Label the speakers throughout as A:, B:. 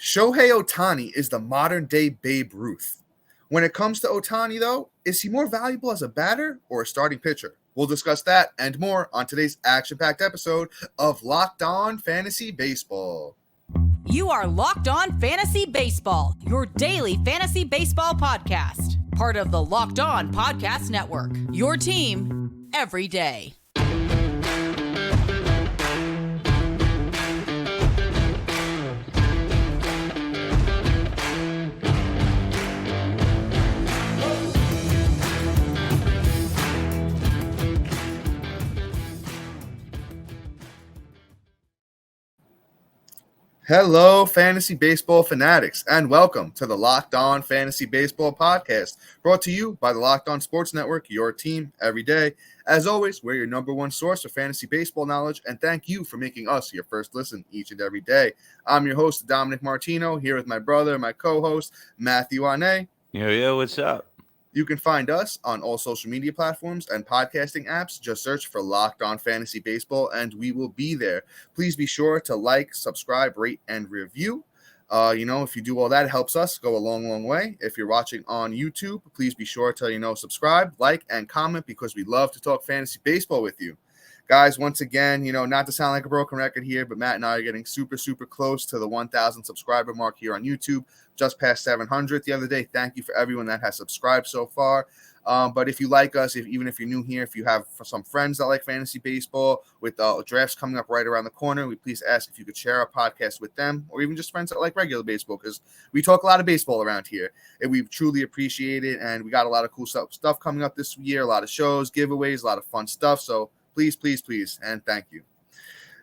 A: Shohei Ohtani is the modern-day Babe Ruth. When it comes to Ohtani, though, is he more valuable as a batter or a starting pitcher? We'll discuss that and more on today's action-packed episode of Locked On Fantasy Baseball.
B: You are Locked On Fantasy Baseball, your daily fantasy baseball podcast. Part of the Locked On Podcast Network, your team every day.
A: Hello, fantasy baseball fanatics, and welcome to the Locked On Fantasy Baseball podcast, brought to you by the Locked On Sports Network, your team every day. As always, we're your number one source for fantasy baseball knowledge, and thank you for making us your first listen each and every day. I'm your host, Dominic Martino, here with my brother, my co-host, Matthew Ane.
C: Yo, what's up?
A: You can find us on all social media platforms and podcasting apps. Just search for Locked On Fantasy Baseball, and we will be there. Please be sure to like, subscribe, rate, and review. If you do all that, it helps us go a long, long way. If you're watching on YouTube, please be sure to, subscribe, like, and comment because we love to talk fantasy baseball with you. Guys, once again, not to sound like a broken record here, but Matt and I are getting super, super close to the 1,000 subscriber mark here on YouTube, just past 700 the other day. Thank you for everyone that has subscribed so far. But if you like us, even if you're new here, if you have some friends that like fantasy baseball, with drafts coming up right around the corner, we please ask if you could share our podcast with them, or even just friends that like regular baseball, because we talk a lot of baseball around here, and we truly appreciate it. And we got a lot of cool stuff coming up this year, a lot of shows, giveaways, a lot of fun stuff. So please, please, please, and thank you.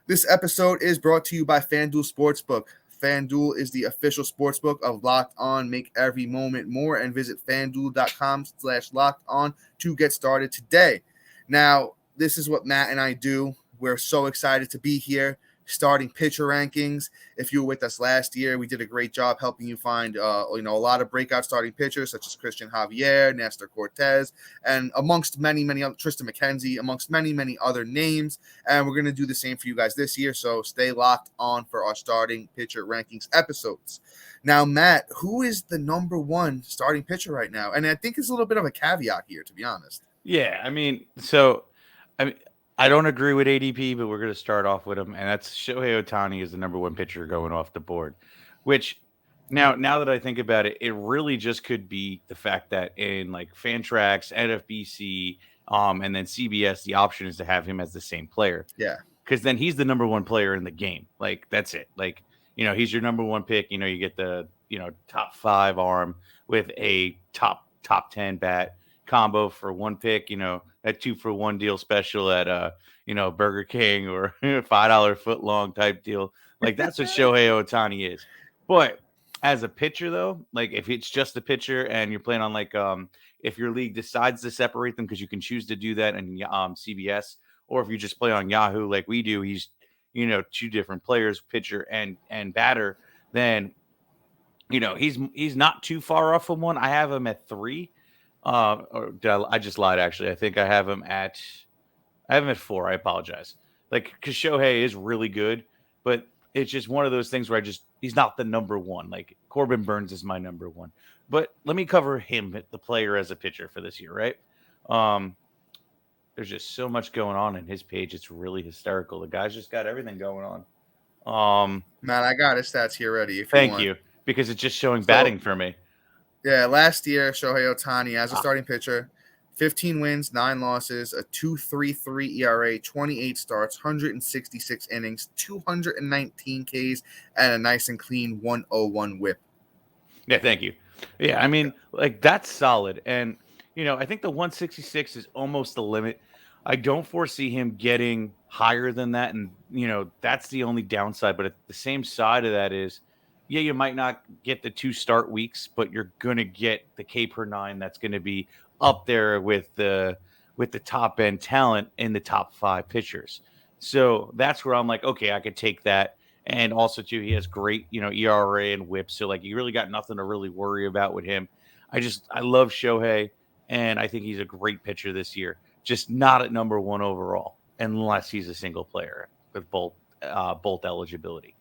A: This episode is brought to you by FanDuel Sportsbook. FanDuel is the official sportsbook of Locked On. Make every moment more and visit FanDuel.com/LockedOn to get started today. Now, this is what Matt and I do. We're so excited to be here. Starting pitcher rankings. If you were with us last year, we did a great job helping you find, a lot of breakout starting pitchers such as Christian Javier, Nestor Cortez, and amongst many, many other, Tristan McKenzie, amongst many, many other names. And we're going to do the same for you guys this year. So stay locked on for our starting pitcher rankings episodes. Now, Matt, who is the number one starting pitcher right now? And I think it's a little bit of a caveat here, to be honest.
C: Yeah, I don't agree with ADP, but we're going to start off with him, and that's Shohei Ohtani is the number one pitcher going off the board, which now that I think about it, it really just could be the fact that in like Fantrax, NFBC, and then CBS, the option is to have him as the same player.
A: Yeah.
C: Because then he's the number one player in the game. Like, that's it. Like, he's your number one pick. You get the, top 5 arm with a top 10 bat combo for one pick, that 2-for-1 deal special at Burger King or $5 foot long type deal. Like, that's what Shohei Ohtani is. But as a pitcher, though, like if it's just a pitcher and you're playing on like if your league decides to separate them, because you can choose to do that in CBS, or if you just play on Yahoo like we do, he's 2 different players, pitcher and batter, then he's not too far off from one. I have him at 3. I just lied, actually. I think I have him at 4. I apologize. Like, because Shohei is really good, but it's just one of those things where he's not the number one. Like, Corbin Burnes is my number one. But let me cover him, the player, as a pitcher for this year, right? There's just so much going on in his page. It's really hysterical. The guy's just got everything going on.
A: Matt, I got his stats here ready.
C: Thank you, because it's just showing batting for me.
A: Yeah, last year, Shohei Ohtani as a starting pitcher, 15 wins, 9 losses, a 2.33 ERA, 28 starts, 166 innings, 219 Ks, and a nice and clean 101 whip.
C: Yeah, thank you. Yeah, that's solid. And, I think the 166 is almost the limit. I don't foresee him getting higher than that. And, that's the only downside. But at the same side of that is, yeah, you might not get the 2 start weeks, but you're going to get the K per 9 that's going to be up there with the top end talent in the top 5 pitchers. So that's where I'm like, okay, I could take that. And also, too, he has great, ERA and whip. So, like, you really got nothing to really worry about with him. I love Shohei, and I think he's a great pitcher this year. Just not at number 1 overall, unless he's a single player with both eligibility.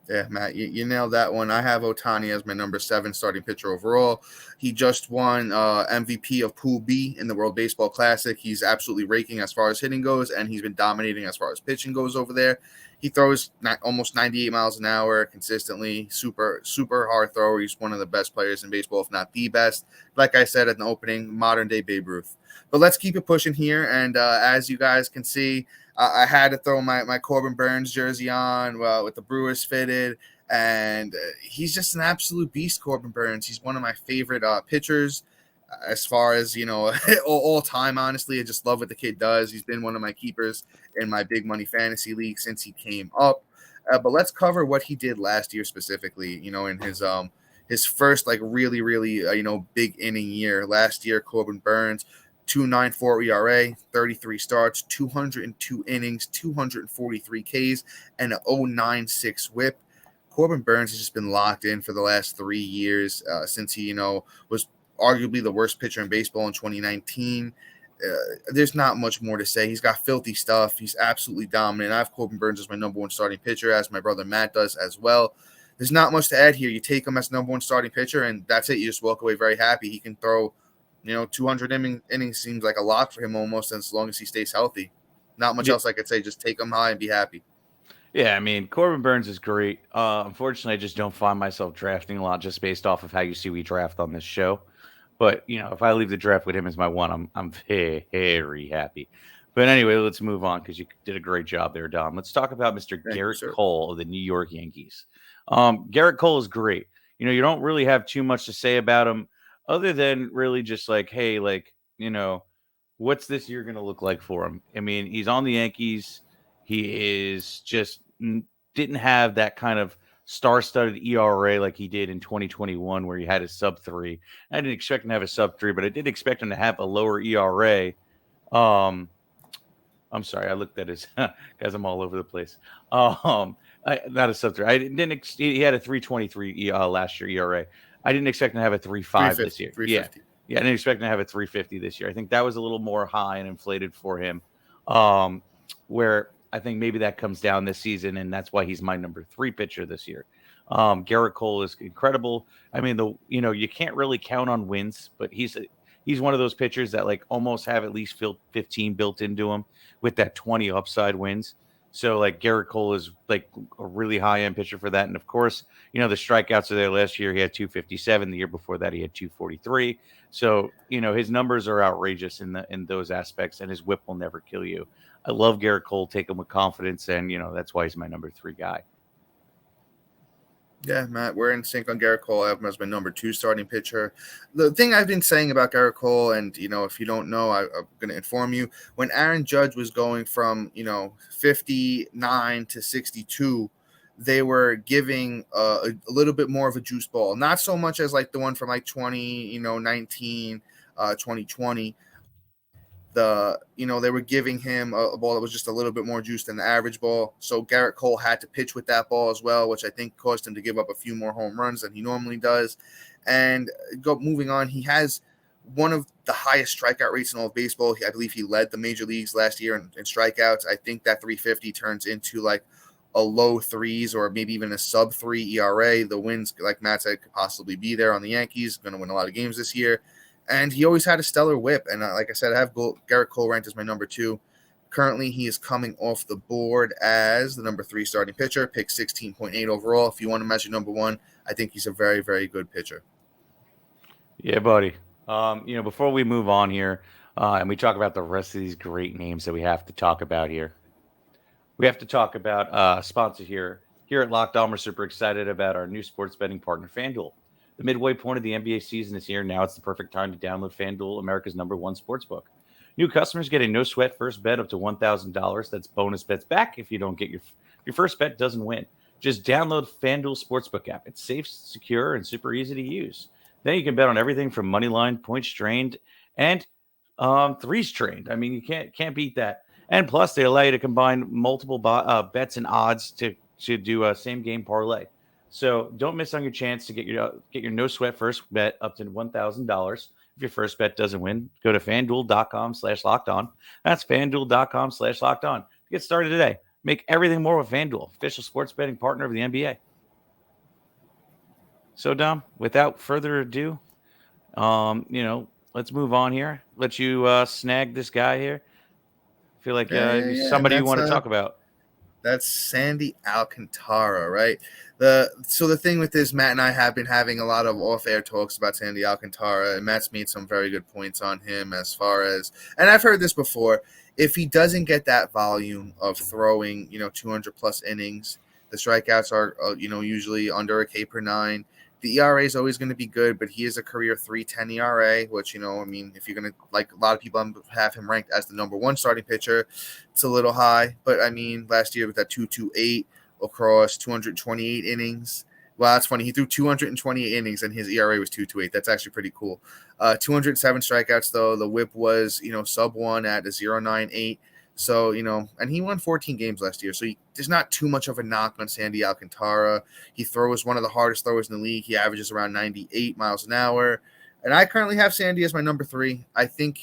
A: Yeah, Matt, you nailed that one. I have Ohtani as my number 7 starting pitcher overall. He just won MVP of Pool B in the World Baseball Classic. He's absolutely raking as far as hitting goes, and he's been dominating as far as pitching goes over there. He throws almost 98 miles an hour consistently. Super, super hard thrower. He's one of the best players in baseball, if not the best. Like I said at the opening, modern-day Babe Ruth. But let's keep it pushing here, and as you guys can see, I had to throw my Corbin Burnes jersey on with the Brewers fitted, and he's just an absolute beast, Corbin Burnes. He's one of my favorite pitchers as far as, all time, honestly. I just love what the kid does. He's been one of my keepers in my big money fantasy league since he came up. But let's cover what he did last year specifically, in his first, really, really, big inning year. Last year, Corbin Burnes, 2.94 ERA, 33 starts, 202 innings, 243 Ks, and an 0.96 whip. Corbin Burnes has just been locked in for the last 3 years since he, was arguably the worst pitcher in baseball in 2019. There's not much more to say. He's got filthy stuff. He's absolutely dominant. I have Corbin Burnes as my number 1 starting pitcher, as my brother Matt does as well. There's not much to add here. You take him as number 1 starting pitcher, and that's it. You just walk away very happy. He can throw 200 innings seems like a lot for him almost, as long as he stays healthy. Not much else I could say. Just take him high and be happy.
C: Yeah, I mean, Corbin Burnes is great. Unfortunately, I just don't find myself drafting a lot just based off of how you see we draft on this show. But, if I leave the draft with him as my 1, I'm very, very happy. But anyway, let's move on because you did a great job there, Dom. Let's talk about Mr. Gerrit Cole of the New York Yankees. Gerrit Cole is great. You don't really have too much to say about him, other than really just hey, what's this year going to look like for him? I mean, he's on the Yankees. He is just didn't have that kind of star-studded ERA like he did in 2021, where he had a sub-3. I didn't expect him to have a sub-3, but I did expect him to have a lower ERA. I'm sorry, I looked at his guys. I'm all over the place. Not a sub-3. I didn't. He had a 3.23 last year ERA. I didn't expect him to have a 3.5 this year. Yeah, I didn't expect him to have a 3.50 this year. I think that was a little more high and inflated for him. Where I think maybe that comes down this season, and that's why he's my number 3 pitcher this year. Gerrit Cole is incredible. I mean, you can't really count on wins, but he's one of those pitchers that almost have at least 15 built into him with that 20 upside wins. So Gerrit Cole is a really high end pitcher for that. And of course, the strikeouts are there. Last year he had 257. The year before that he had 243. So, his numbers are outrageous in those aspects, and his whip will never kill you. I love Gerrit Cole. Take him with confidence, and that's why he's my number 3 guy.
A: Yeah, Matt, we're in sync on Gerrit Cole. I have him as my number 2 starting pitcher. The thing I've been saying about Gerrit Cole, and, if you don't know, I'm going to inform you. When Aaron Judge was going from, 59 to 62, they were giving a little bit more of a juice ball. Not so much as the one from 2019, 2020. They were giving him a ball that was just a little bit more juice than the average ball. So Gerrit Cole had to pitch with that ball as well, which I think caused him to give up a few more home runs than he normally does. And moving on, he has one of the highest strikeout rates in all of baseball. I believe he led the major leagues last year in strikeouts. I think that 350 turns into a low 3s or maybe even a sub 3 ERA. The wins, like Matt said, could possibly be there on the Yankees. Going to win a lot of games this year. And he always had a stellar whip. And like I said, I have Gerrit Cole ranked as my number 2. Currently, he is coming off the board as the number 3 starting pitcher, pick 16.8 overall. If you want to measure number 1, I think he's a very, very good pitcher.
C: Yeah, buddy. Before we move on here and we talk about the rest of these great names that we have to talk about here, we have to talk about sponsor here. Here at Locked On, we're super excited about our new sports betting partner, FanDuel. The midway point of the NBA season is here. Now it's the perfect time to download FanDuel, America's number 1 sportsbook. New customers get a no-sweat first bet up to $1,000. That's bonus bets back if you don't get your first bet doesn't win. Just download FanDuel Sportsbook app. It's safe, secure, and super easy to use. Then you can bet on everything from money line, points trained, and threes trained. I mean, you can't beat that. And plus, they allow you to combine multiple bets and odds to do a same-game parlay. So don't miss on your chance to get your no-sweat first bet up to $1,000. If your first bet doesn't win, go to FanDuel.com/lockedon. That's FanDuel.com/lockedon. Get started today. Make everything more with FanDuel, official sports betting partner of the NBA. So, Dom, without further ado, let's move on here. Let you snag this guy here. Feel like he's
A: And
C: somebody you want to talk about.
A: that's Sandy Alcantara, right? The thing with this, Matt and I have been having a lot of off-air talks about Sandy Alcantara, and Matt's made some very good points on him as far as, and I've heard this before, if he doesn't get that volume of throwing, 200 plus innings, the strikeouts are, usually under a K per nine. The ERA is always going to be good, but he is a career 3.10 ERA, which, if you're going to, like a lot of people have him ranked as the number one starting pitcher, it's a little high. But, last year with that 2.28 across 228 innings. Well, that's funny. He threw 228 innings, and his ERA was 2.28. That's actually pretty cool. 207 strikeouts, though. The whip was, sub one at a 0.98. So, and he won 14 games last year. So there's not too much of a knock on Sandy Alcantara. He throws one of the hardest throwers in the league. He averages around 98 miles an hour. And I currently have Sandy as my number 3. I think,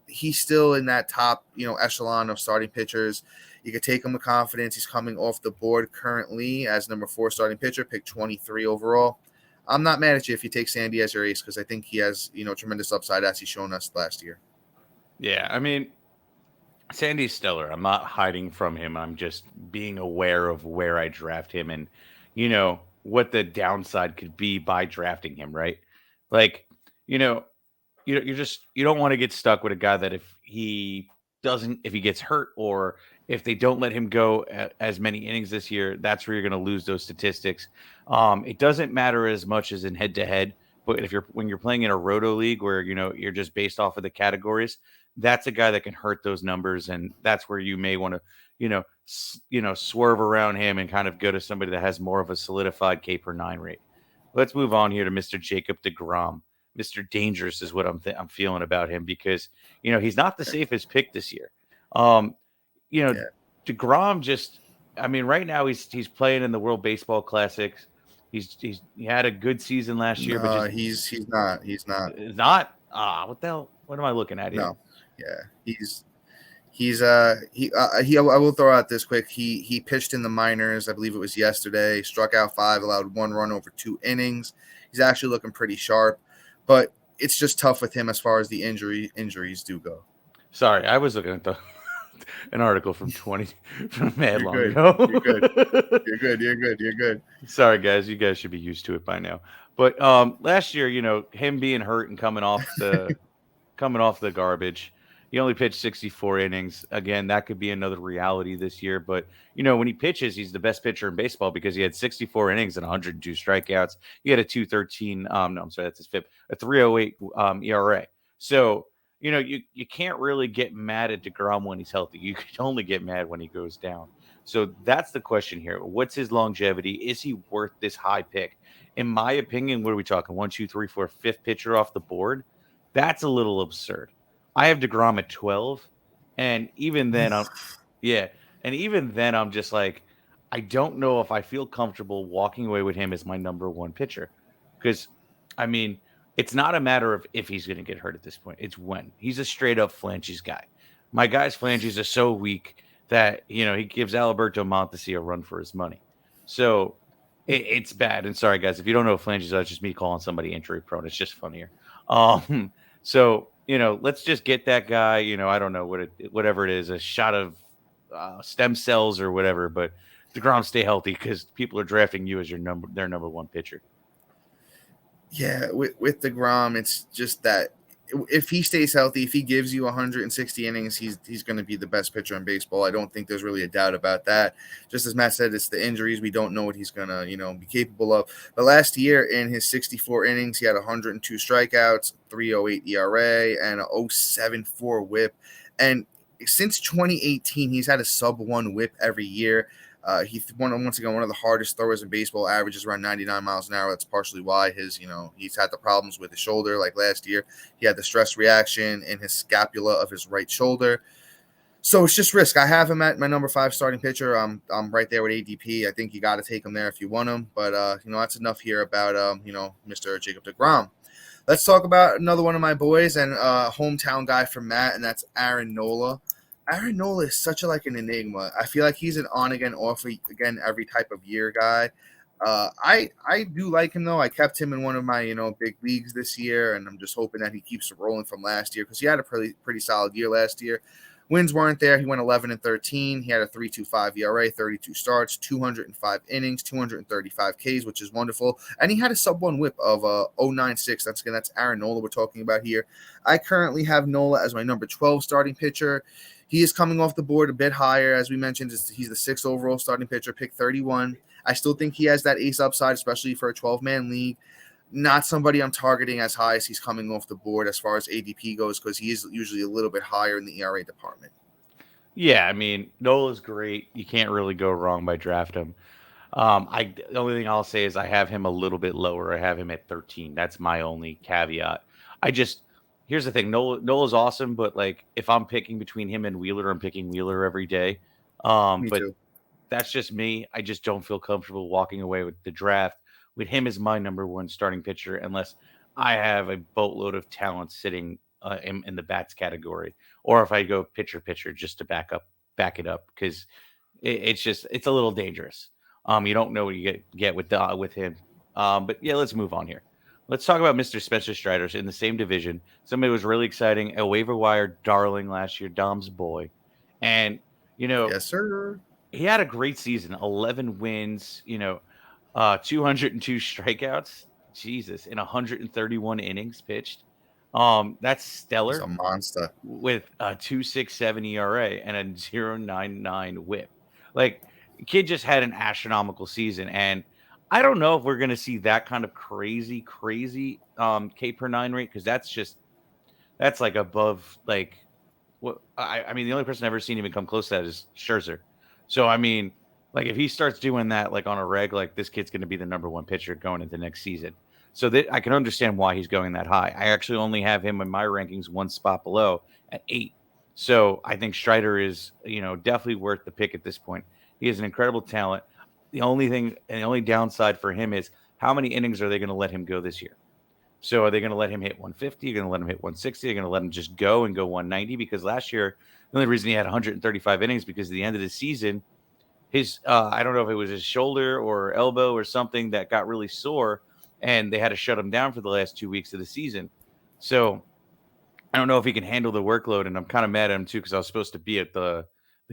A: he's still in that top, echelon of starting pitchers. You could take him with confidence. He's coming off the board currently as number 4 starting pitcher, pick 23 overall. I'm not mad at you if you take Sandy as your ace because I think he has, tremendous upside as he's shown us last year.
C: Yeah, I mean, Sandy's stellar. I'm not hiding from him. I'm just being aware of where I draft him and, what the downside could be by drafting him, right? Like, you don't want to get stuck with a guy that if he gets hurt or if they don't let him go as many innings this year, that's where you're going to lose those statistics. It doesn't matter as much as in head to head, but when you're playing in a roto league where, you're just based off of the categories, that's a guy that can hurt those numbers. And that's where you may want to, swerve around him and kind of go to somebody that has more of a solidified K per 9 rate. Let's move on here to Mr. Jacob Degrom. Mr. Dangerous is what I'm feeling about him because, he's not the safest pick this year. DeGrom just, right now he's playing in the World Baseball Classics. He had a good season last year, but
A: he's not.
C: Not. What the hell? What am I looking at here?
A: No. Yeah, I will throw out this quick. He pitched in the minors. I believe it was yesterday. Struck out 5, allowed 1 run over 2 innings. He's actually looking pretty sharp, but it's just tough with him as far as the injuries do go.
C: Sorry, I was looking at an article from mad long ago.
A: You're good.
C: Sorry, guys. You guys should be used to it by now. But last year, him being hurt and coming off the garbage, he only pitched 64 innings. Again, that could be another reality this year. But, when he pitches, he's the best pitcher in baseball because he had 64 innings and 102 strikeouts. He had a 2.13. No, I'm sorry, that's his FIP. A 3.08 ERA. So, you can't really get mad at DeGrom when he's healthy. You can only get mad when he goes down. So that's the question here. What's his longevity? Is he worth this high pick? In my opinion, what are we talking? 1, 2, 3, 4, 5th pitcher off the board? That's a little absurd. I have DeGrom at 12, and even then, I'm just like, I don't know if I feel comfortable walking away with him as my number 1 pitcher, because, it's not a matter of if he's going to get hurt at this point. It's when. He's a straight up flanges guy. My guy's flanges are so weak that he gives Alberto Mondesi a run for his money. So it's bad. And sorry guys, if you don't know what flanges are, it's just me calling somebody injury prone. It's just funnier. So, let's just get that guy, I don't know whatever it is, a shot of stem cells or whatever, but DeGrom, stay healthy because people are drafting you as their number 1 pitcher.
A: Yeah, with DeGrom, it's just that if he stays healthy, if he gives you 160 innings, he's going to be the best pitcher in baseball. I don't think there's really a doubt about that. Just as Matt said, it's the injuries. We don't know what he's going to, be capable of. But last year in his 64 innings, he had 102 strikeouts, 3.08 ERA, and a 0.74 whip. And since 2018, he's had a sub-1 whip every year. He's once again one of the hardest throwers in baseball, averages around 99 miles an hour. That's partially why he's had the problems with his shoulder. Like last year, he had the stress reaction in his scapula of his right shoulder. So it's just risk. I have him at my number 5 starting pitcher. I'm right there with ADP. I think you got to take him there if you want him. But, that's enough here about, Mr. Jacob Degrom. Let's talk about another one of my boys and a hometown guy from Matt, and that's Aaron Nola. Aaron Nola is such an enigma. I feel like he's an on-again, off-again every type of year guy. I do like him though. I kept him in one of my big leagues this year, and I'm just hoping that he keeps it rolling from last year because he had a pretty solid year last year. Wins weren't there. He went 11-13. He had a 3.25 ERA, 32 starts, 205 innings, 235 Ks, which is wonderful. And he had a sub-1 WHIP of 0.96. That's Aaron Nola we're talking about here. I currently have Nola as my number 12 starting pitcher. He is coming off the board a bit higher, as we mentioned. He's the 6th overall starting pitcher, pick 31. I still think he has that ace upside, especially for a 12-man league. Not somebody I'm targeting as high as he's coming off the board as far as ADP goes, because he is usually a little bit higher in the ERA department.
C: Yeah, I mean, Nola's great. You can't really go wrong by draft him. The only thing I'll say is I have him a little bit lower. I have him at 13. That's my only caveat. I just Here's the thing. Nola's awesome, but like if I'm picking between him and Wheeler, I'm picking Wheeler every day.
A: Me
C: But
A: too.
C: that's just me. I just don't feel comfortable walking away with the draft with him as my number one starting pitcher unless I have a boatload of talent sitting in the bats category, or if I go pitcher just to back it up because it's a little dangerous. You don't know what you get with him. But yeah, let's move on here. Let's talk about Mr. Spencer Strider in the same division. Somebody was really exciting, a waiver wire darling last year, Dom's boy, and you know
A: Yes, sir.
C: he had a great season, 11 wins, 202 strikeouts, Jesus, in 131 innings pitched. That's
A: He's a
C: stellar
A: monster.
C: with a 2.67 ERA and a 0.99 whip. Like, kid just had an astronomical season. And I don't know if we're going to see that kind of crazy K per nine rate because that's like above, like, what I mean, the only person I've ever seen even come close to that is Scherzer. So I mean, like if he starts doing that like on a reg, like this kid's going to be the number one pitcher going into next season. So that I can understand why he's going that high. I actually only have him in my rankings one spot below at 8. So I think Strider is, definitely worth the pick at this point. He has an incredible talent. The only thing and the only downside for him is how many innings are they going to let him go this year? So are they going to let him hit 150? Are they going to let him hit 160? Are they going to let him just go and go 190? Because last year, the only reason he had 135 innings because at the end of the season, his I don't know if it was his shoulder or elbow or something that got really sore, and they had to shut him down for the last 2 weeks of the season. So I don't know if he can handle the workload, and I'm kind of mad at him too because I was supposed to be at the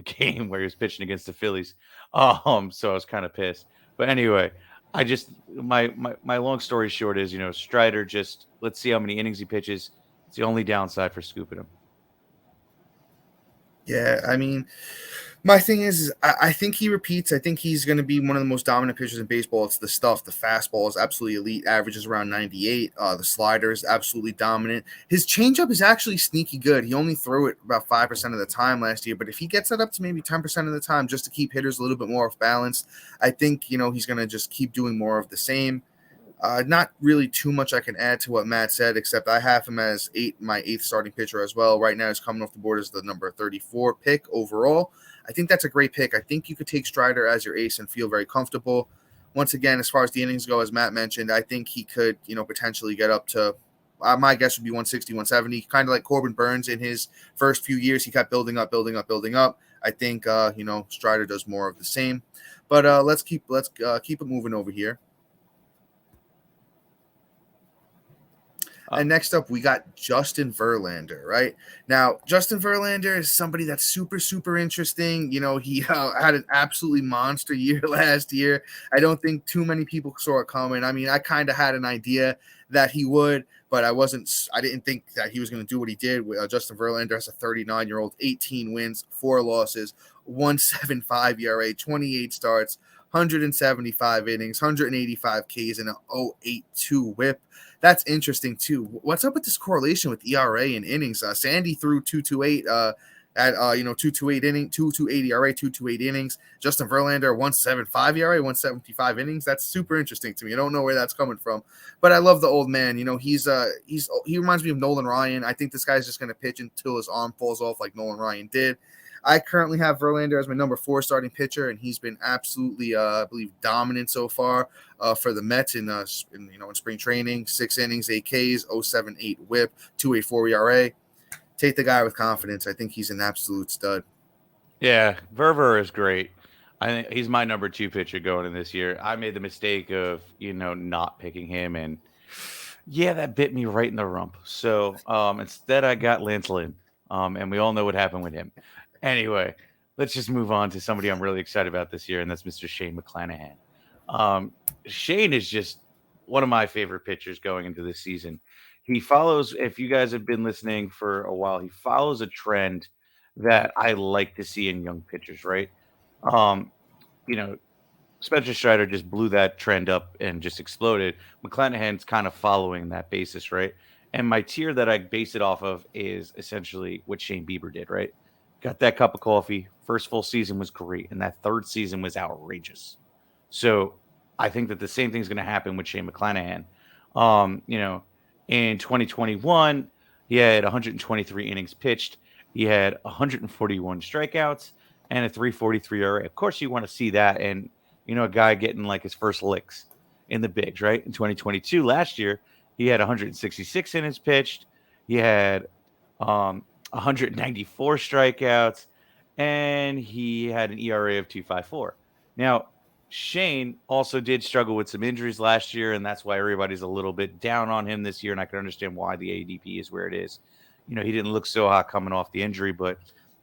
C: game where he was pitching against the Phillies. So I was kind of pissed. But anyway, I just my long story short is Strider. Just let's see how many innings he pitches. It's the only downside for scooping him.
A: Yeah, I mean, my thing is I think he repeats. I think he's going to be one of the most dominant pitchers in baseball. It's the stuff. The fastball is absolutely elite. Averages around 98. The slider is absolutely dominant. His changeup is actually sneaky good. He only threw it about 5% of the time last year. But if he gets that up to maybe 10% of the time just to keep hitters a little bit more off balance, I think, he's going to just keep doing more of the same. Not really too much I can add to what Matt said, except I have him as my 8th starting pitcher as well. Right now, he's coming off the board as the number 34 pick overall. I think that's a great pick. I think you could take Strider as your ace and feel very comfortable. Once again, as far as the innings go, as Matt mentioned, I think he could, potentially get up to, my guess would be 160, 170, kind of like Corbin Burnes in his first few years. He kept building up. I think, Strider does more of the same. But let's keep it moving over here. And next up, we got Justin Verlander, right? Now, Justin Verlander is somebody that's super, super interesting. He had an absolutely monster year last year. I don't think too many people saw it coming. I mean, I kind of had an idea that he would, but I didn't think that he was going to do what he did. Justin Verlander has a 39-year-old, 18 wins, 4 losses, 1.75 ERA, 28 starts, 175 innings, 185 Ks, and an 0.82 whip. That's interesting too. What's up with this correlation with ERA and innings? Sandy threw 2.28 at 2.28 inning, 2.28 ERA, 2.28 innings. Justin Verlander 1.75 ERA, 1.75 innings. That's super interesting to me. I don't know where that's coming from, but I love the old man. He reminds me of Nolan Ryan. I think this guy's just going to pitch until his arm falls off like Nolan Ryan did. I currently have Verlander as my number 4 starting pitcher, and he's been absolutely, I believe, dominant so far for the Mets in spring training. 6 innings, 8 Ks, 0.78 WHIP, 2.84 ERA. Take the guy with confidence. I think he's an absolute stud.
C: Yeah, Verver is great. I think he's my number 2 pitcher going in this year. I made the mistake of, not picking him, and yeah, that bit me right in the rump. So instead, I got Lance Lynn, and we all know what happened with him. Anyway, let's just move on to somebody I'm really excited about this year, and that's Mr. Shane McClanahan. Shane is just one of my favorite pitchers going into this season. He follows, if you guys have been listening for a while, he follows a trend that I like to see in young pitchers, right? Um, you know, Spencer Strider just blew that trend up and just exploded. McClanahan's kind of following that basis, right? And my tier that I base it off of is essentially what Shane Bieber did, right? Got that cup of coffee. First full season was great, and that third season was outrageous. So I think that the same thing's going to happen with Shane McClanahan. Um, you know, in 2021, he had 123 innings pitched. He had 141 strikeouts and a 3.43 ERA. Of course, you want to see that, and a guy getting like his first licks in the bigs, right? In 2022, last year, he had 166 innings pitched. He had 194 strikeouts, and he had an ERA of 2.54. Now, Shane also did struggle with some injuries last year, and that's why everybody's a little bit down on him this year. And I can understand why the ADP is where it is. He didn't look so hot coming off the injury, but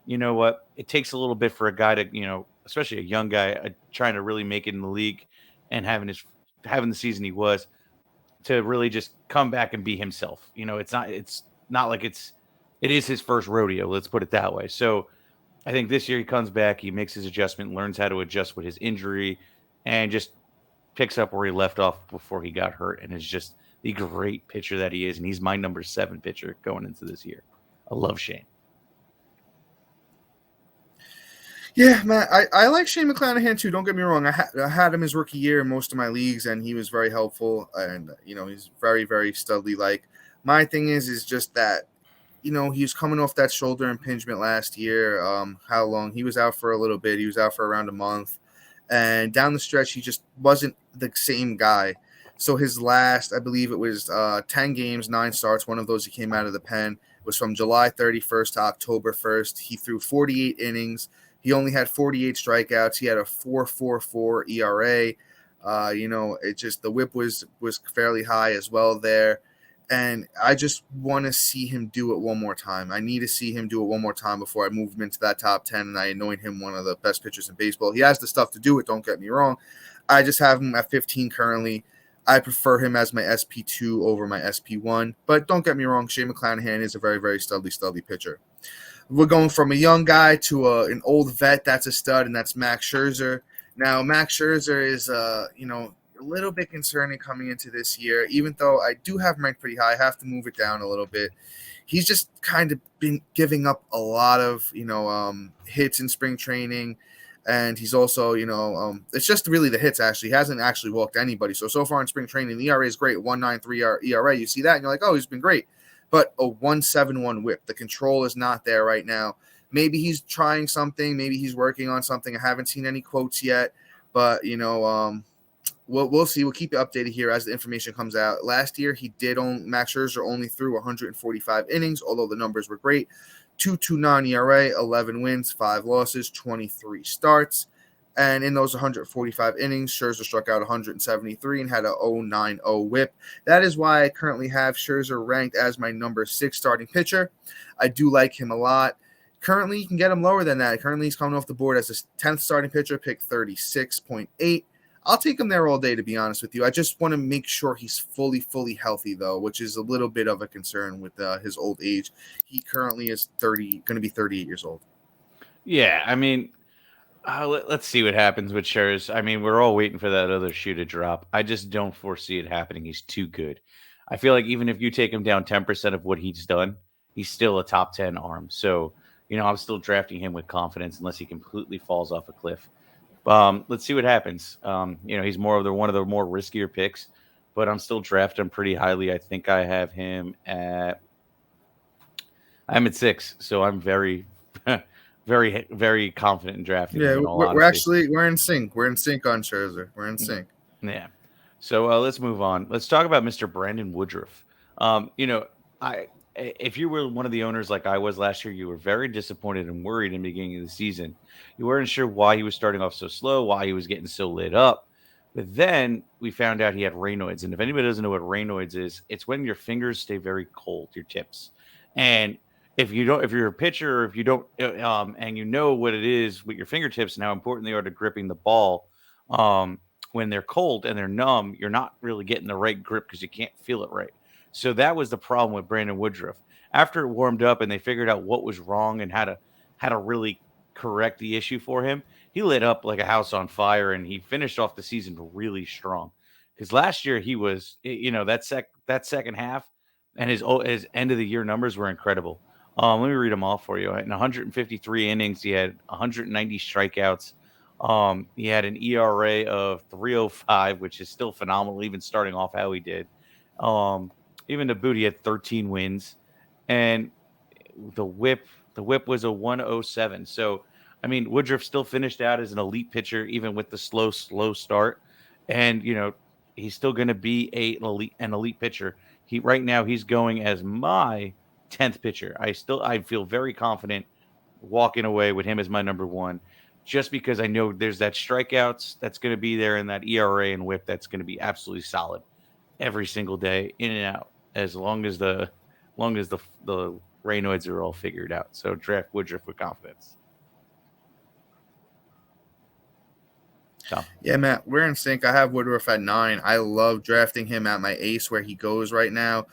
C: you know what? It takes a little bit for a guy to, especially a young guy trying to really make it in the league and having the season he was, to really just come back and be himself. It's not like it is his first rodeo. Let's put it that way. So I think this year he comes back, he makes his adjustment, learns how to adjust with his injury, and just picks up where he left off before he got hurt, and is just the great pitcher that he is. And he's my number 7 pitcher going into this year. I love Shane.
A: Yeah, man, I like Shane McClanahan too. Don't get me wrong. I had him his rookie year in most of my leagues, and he was very helpful. And he's very, very studly. Like, my thing is just that he was coming off that shoulder impingement last year. How long? He was out for a little bit. He was out for around a month, and down the stretch, he just wasn't the same guy. So his last, I believe it was 10 games, 9 starts. One of those he came out of the pen was from July 31st to October 1st. He threw 48 innings. He only had 48 strikeouts. He had a 4.44 ERA. It just, the whip was fairly high as well there. And I just want to see him do it one more time. I need to see him do it one more time before I move him into that top 10 and I anoint him one of the best pitchers in baseball. He has the stuff to do it, don't get me wrong. I just have him at 15 currently. I prefer him as my SP2 over my SP1. But don't get me wrong, Shane McClanahan is a very, very studly pitcher. We're going from a young guy to an old vet that's a stud, and that's Max Scherzer. Now, Max Scherzer is, a little bit concerning coming into this year. Even though I do have him ranked pretty high, I have to move it down a little bit. He's just kind of been giving up a lot of, hits in spring training. And he's also, it's just really the hits, actually. He hasn't actually walked anybody. So far in spring training, the ERA is great, 1.93 ERA. You see that, and you're like, oh, he's been great. But a 1.71 whip. The control is not there right now. Maybe he's trying something. Maybe he's working on something. I haven't seen any quotes yet. But, we'll see. We'll keep you updated here as the information comes out. Last year, Max Scherzer only threw 145 innings, although the numbers were great. 2.29 ERA, 11 wins, 5 losses, 23 starts. And in those 145 innings, Scherzer struck out 173 and had a 0.90 whip. That is why I currently have Scherzer ranked as my number 6 starting pitcher. I do like him a lot. Currently, you can get him lower than that. Currently, he's coming off the board as a 10th starting pitcher, pick 36.8. I'll take him there all day, to be honest with you. I just want to make sure he's fully healthy, though, which is a little bit of a concern with his old age. He currently is going to be 38 years old.
C: Yeah, I mean, let's see what happens with Scherzer. I mean, we're all waiting for that other shoe to drop. I just don't foresee it happening. He's too good. I feel like even if you take him down 10% of what he's done, he's still a top 10 arm. So, I'm still drafting him with confidence unless he completely falls off a cliff. Let's see what happens. He's one of the more riskier picks, but I'm still drafting him pretty highly. I think I have him I'm at 6, so I'm very, very, very confident in drafting.
A: Yeah,
C: him, in
A: we're in sync. We're in sync on Scherzer. We're in sync.
C: Yeah. So let's move on. Let's talk about Mr. Brandon Woodruff. if you were one of the owners like I was last year, you were very disappointed and worried in the beginning of the season. You weren't sure why he was starting off so slow, why he was getting so lit up. But then we found out he had Raynaud's. And if anybody doesn't know what Raynaud's is, it's when your fingers stay very cold, your tips. And if you don't, if you're a pitcher, or if you don't, and you know what it is with your fingertips and how important they are to gripping the ball, when they're cold and they're numb, you're not really getting the right grip because you can't feel it right. So that was the problem with Brandon Woodruff. After it warmed up and they figured out what was wrong and how to really correct the issue for him, he lit up like a house on fire and he finished off the season really strong. Because last year he was, that second half and his end of the year numbers were incredible. Let me read them all for you. In 153 innings, he had 190 strikeouts. He had an ERA of 3.05, which is still phenomenal, even starting off how he did. Even to boot, he had 13 wins, and the whip was a 107. So, I mean, Woodruff still finished out as an elite pitcher, even with the slow start, and he's still going to be an elite pitcher. Right now he's going as my 10th pitcher. I feel very confident walking away with him as my number one, just because I know there's that strikeouts that's going to be there and that ERA and whip that's going to be absolutely solid every single day, in and out, as long as the Raynaud's are all figured out. So draft Woodruff with confidence. So.
A: Yeah, Matt, we're in sync. I have Woodruff at 9. I love drafting him at my ace where he goes right now.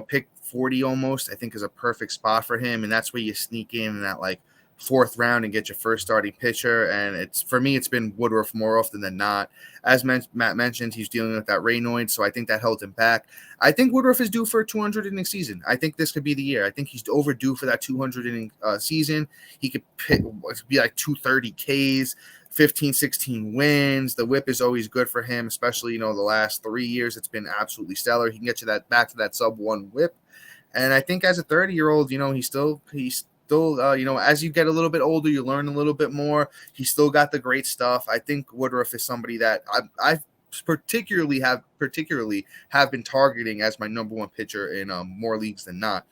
A: Pick 40 almost, I think, is a perfect spot for him, and that's where you sneak in that like 4th round and get your first starting pitcher. And for me, it's been Woodruff more often than not. As Matt mentioned, he's dealing with that Raynaud's, so I think that held him back. I think Woodruff is due for a 200 inning season. I think this could be the year. I think he's overdue for that 200 inning season. He could be like 230 Ks, 15, 16 wins. The whip is always good for him, especially, the last 3 years. It's been absolutely stellar. He can get you back to that sub 1 whip. And I think as a 30-year-old, he's still, as you get a little bit older, you learn a little bit more. He's still got the great stuff. I think Woodruff is somebody that I particularly have been targeting as my number one pitcher in more leagues than not.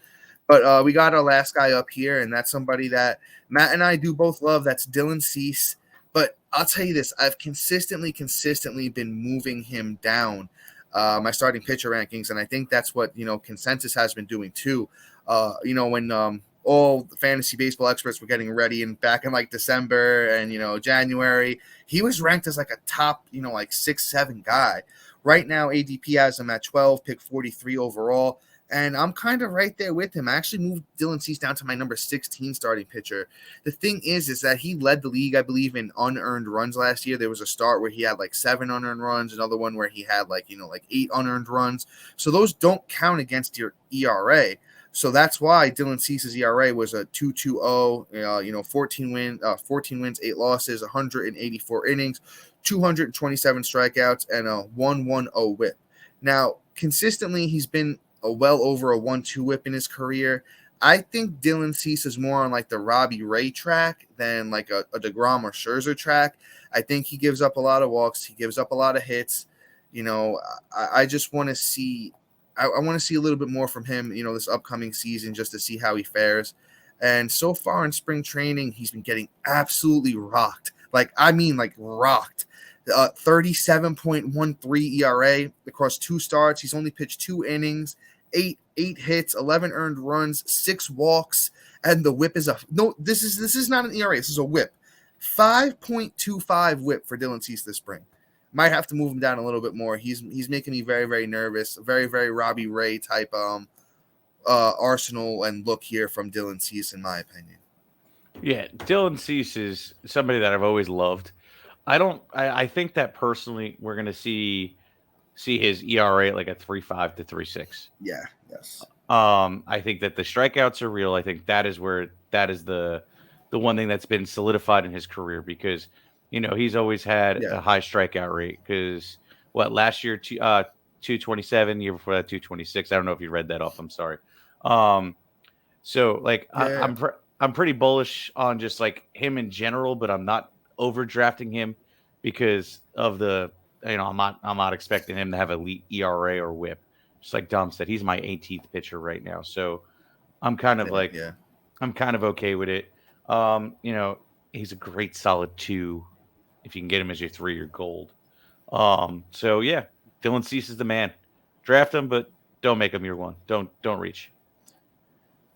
A: But we got our last guy up here, and that's somebody that Matt and I do both love. That's Dylan Cease. But I'll tell you this, I've consistently been moving him down my starting pitcher rankings, and I think that's what consensus has been doing too. When all the fantasy baseball experts were getting ready and back in like December and January, he was ranked as like a top 6-7 guy. Right now ADP has him at 12, pick 43 overall. And I'm kind of right there with him. I actually moved Dylan Cease down to my number 16 starting pitcher. The thing is that he led the league, I believe, in unearned runs last year. There was a start where he had like 7 unearned runs, another one where he had like 8 unearned runs. So those don't count against your ERA. So that's why Dylan Cease's ERA was a 2.20, 14 wins, 8 losses, 184 innings, 227 strikeouts, and a 1.10 whip. Now, consistently, he's been well over a 1-2 whip in his career. I think Dylan Cease is more on like the Robbie Ray track than like a Degrom or Scherzer track. I think he gives up a lot of walks. He gives up a lot of hits. I just want to see I want to see a little bit more from him, this upcoming season, just to see how he fares. And so far in spring training, he's been getting absolutely rocked. Rocked. 37.13 ERA across 2 starts. He's only pitched 2 innings, 8 hits, 11 earned runs, 6 walks, and the whip is this is not an ERA, this is a whip. 5.25 whip for Dylan Cease this spring. Might have to move him down a little bit more. He's making me very, very nervous. Very, very Robbie Ray type arsenal and look here from Dylan Cease, in my opinion.
C: Yeah, Dylan Cease is somebody that I've always loved. I think that personally we're going to see his ERA like a 3.5 to 3.6.
A: Yeah, yes.
C: I think that the strikeouts are real. I think that is the one thing that's been solidified in his career, because he's always had a high strikeout rate. Because last year 227, year before that 226. I don't know if you read that off. I'm sorry. I'm pretty bullish on just like him in general, but I'm not overdrafting him because of I'm not expecting him to have elite ERA or whip. just like Dom said, he's my 18th pitcher right now. So I'm kind of I'm kind of okay with it. You know, he's a great solid 2 if you can get him as your 3 or gold. So yeah, Dylan Cease is the man. Draft him, but don't make him your 1. Don't reach.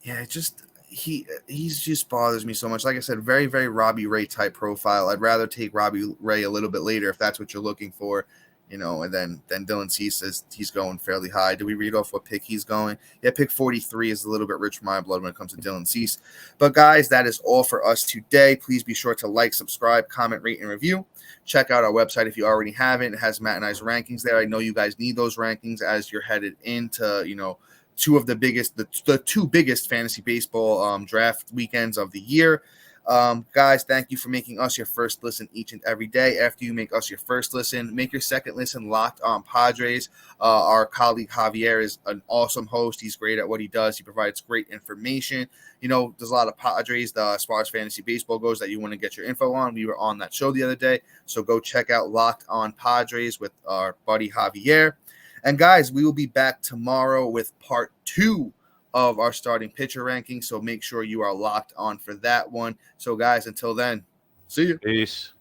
A: Yeah, it just he's just bothers me so much. Like I said, very, very Robbie Ray type profile. I'd rather take Robbie Ray a little bit later if that's what you're looking for, you know, and then Dylan Cease says he's going fairly high. Do we read off what pick he's going? Yeah, pick 43 is a little bit rich for my blood when it comes to Dylan Cease. But guys, that is all for us today. Please be sure to like, subscribe, comment, rate, and review. Check out our website if you already haven't. It has Matt and I's rankings there. I know you guys need those rankings as you're headed into, you know, the 2 biggest fantasy baseball draft weekends of the year. Guys, thank you for making us your first listen each and every day. After you make us your first listen, make your second listen Locked On Padres. Our colleague Javier is an awesome host. He's great at what he does. He provides great information. You know, there's a lot of Padres as far as fantasy baseball goes that you want to get your info on. We were on that show the other day, so go check out Locked On Padres with our buddy Javier. And guys, we will be back tomorrow with part 2 of our starting pitcher ranking. So make sure you are locked on for that one. So guys, until then, see you.
C: Peace.